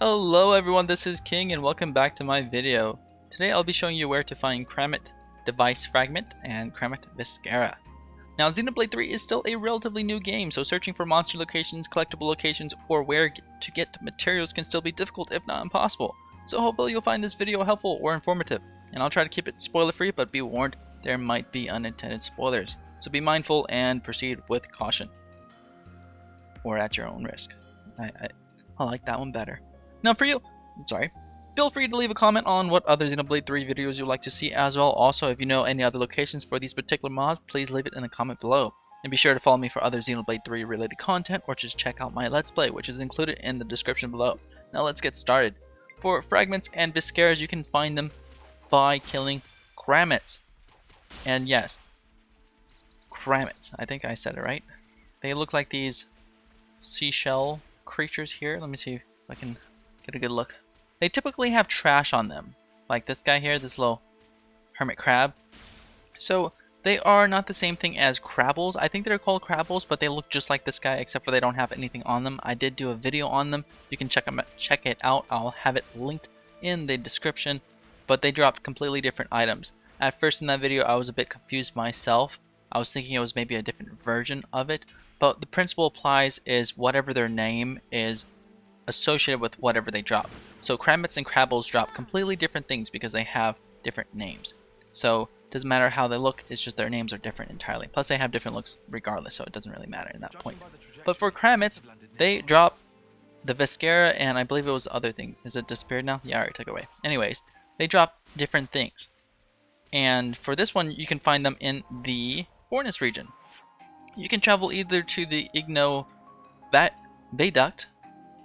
Hello everyone, this is King and welcome back to my video. Today I'll be showing you where to find Krammit Device Fragment and Krammit Viscera. Now Xenoblade 3 is still a relatively new game, so searching for monster locations, collectible locations, or where to get materials can still be difficult if not impossible. So hopefully you'll find this video helpful or informative. And I'll try to keep it spoiler free, but be warned, there might be unintended spoilers. So be mindful and proceed with caution. Or at your own risk. I like that one better. Now feel free to leave a comment on what other Xenoblade 3 videos you'd like to see as well. Also, if you know any other locations for these particular mobs, please leave it in a comment below. And be sure to follow me for other Xenoblade 3 related content, or just check out my Let's Play, which is included in the description below. Now let's get started. For Fragments and Visceras, you can find them by killing Krammits. And yes, Krammits, I think I said it right. They look like these seashell creatures here. Let me see if I can get a good look. They typically have trash on them, like this guy here, this little hermit crab. So they are not the same thing as Krabbles. I think they're called Krabbles, but they look just like this guy, except for they don't have anything on them. I did do a video on them. You can check it out. I'll have it linked in the description. But they dropped completely different items. At first in that video, I was a bit confused myself. I was thinking it was maybe a different version of it. But the principle applies is whatever their name is associated with whatever they drop. So Krammits and Krabbles drop completely different things because they have different names. So it doesn't matter how they look, it's just their names are different entirely. Plus they have different looks regardless, so it doesn't really matter in that point. But for Krammits, they drop the Viscera, and I believe it was the other thing. Is it disappeared now? Yeah, I already took it away. Anyways, they drop different things. And for this one, you can find them in the Forest region. You can travel either to the Igno Viaduct,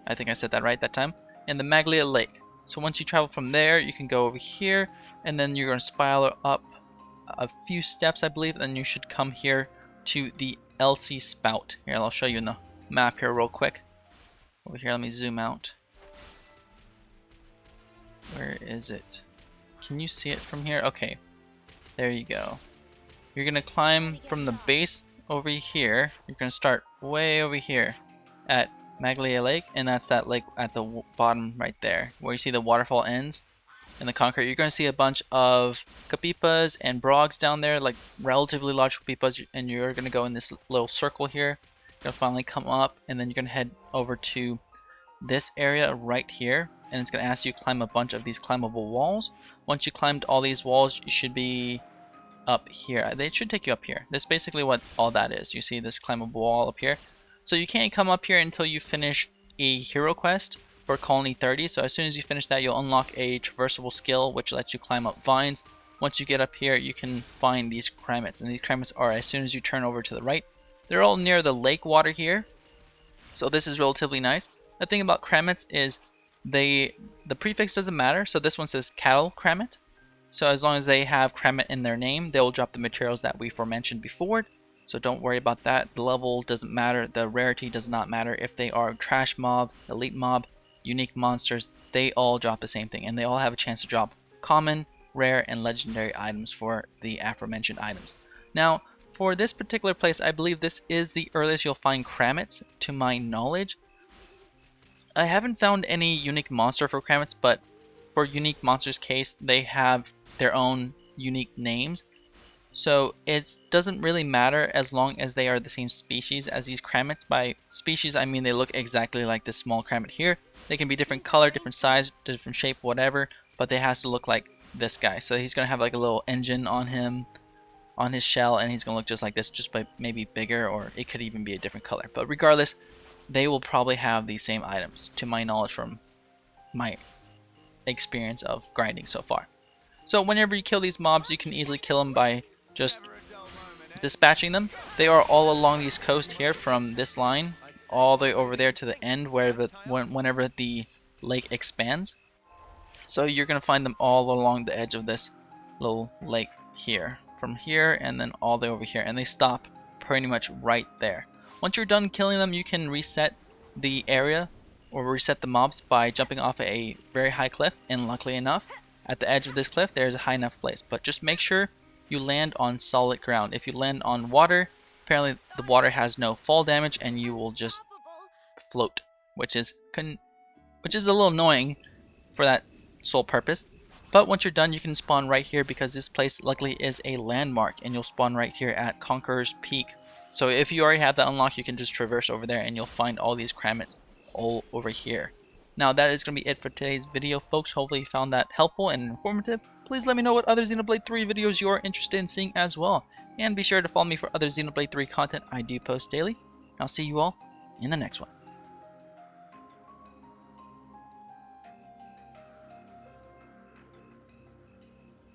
I think I said that right that time, and the Maglia Lake. So once you travel from there, you can go over here, and then you're going to spiral up a few steps, I believe, and you should come here to the LC Spout. Here, I'll show you in the map here real quick. Over here, let me zoom out. Where is it? Can you see it from here? Okay, there you go. You're going to climb from the base over here. You're going to start way over here at Maglia Lake, and that's that lake at the bottom right there where you see the waterfall ends in the concrete. You're going to see a bunch of capipas and brogs down there, like relatively large capipas, and you're going to go in this little circle here. You're going to finally come up, and then you're going to head over to this area right here, and it's going to ask you to climb a bunch of these climbable walls. Once you climbed all these walls, you should be up here. They should take you up here. That's basically what all that is. You see this climbable wall up here. So you can't come up here until you finish a hero quest for Colony 30. So as soon as you finish that, you'll unlock a traversable skill which lets you climb up vines. Once you get up here, you can find these Krammits, and these Krammits are as soon as you turn over to the right. They're all near the lake water here, so this is relatively nice. The thing about Krammits is the prefix doesn't matter. So this one says Cattle Krammit. So as long as they have Krammit in their name, they will drop the materials that we aforementioned before. So don't worry about that. The level doesn't matter. The rarity does not matter. If they are trash mob, elite mob, unique monsters, they all drop the same thing. And they all have a chance to drop common, rare, and legendary items for the aforementioned items. Now, for this particular place, I believe this is the earliest you'll find Krammits, to my knowledge. I haven't found any unique monster for Krammits, but for unique monsters case, they have their own unique names. So it doesn't really matter as long as they are the same species as these Krammits. By species, I mean they look exactly like this small Krammit here. They can be different color, different size, different shape, whatever, but they has to look like this guy. So he's going to have like a little engine on him, on his shell, and he's going to look just like this, just by maybe bigger, or it could even be a different color. But regardless, they will probably have these same items, to my knowledge from my experience of grinding so far. So whenever you kill these mobs, you can easily kill them by just dispatching them. They are all along these coast here, from this line all the way over there to the end whenever the lake expands. So you're going to find them all along the edge of this little lake here, from here and then all the way over here, and they stop pretty much right there. Once you're done killing them, you can reset the area or reset the mobs by jumping off a very high cliff, and luckily enough, at the edge of this cliff there's a high enough place. But just make sure you land on solid ground. If you land on water, apparently the water has no fall damage and you will just float, which is which is a little annoying for that sole purpose. But once you're done, you can spawn right here because this place luckily is a landmark, and you'll spawn right here at Conqueror's Peak. So if you already have that unlocked, you can just traverse over there and you'll find all these Krammits all over here. Now that is going to be it for today's video, folks. Hopefully you found that helpful and informative. Please let me know what other Xenoblade 3 videos you are interested in seeing as well. And be sure to follow me for other Xenoblade 3 content I do post daily. I'll see you all in the next one.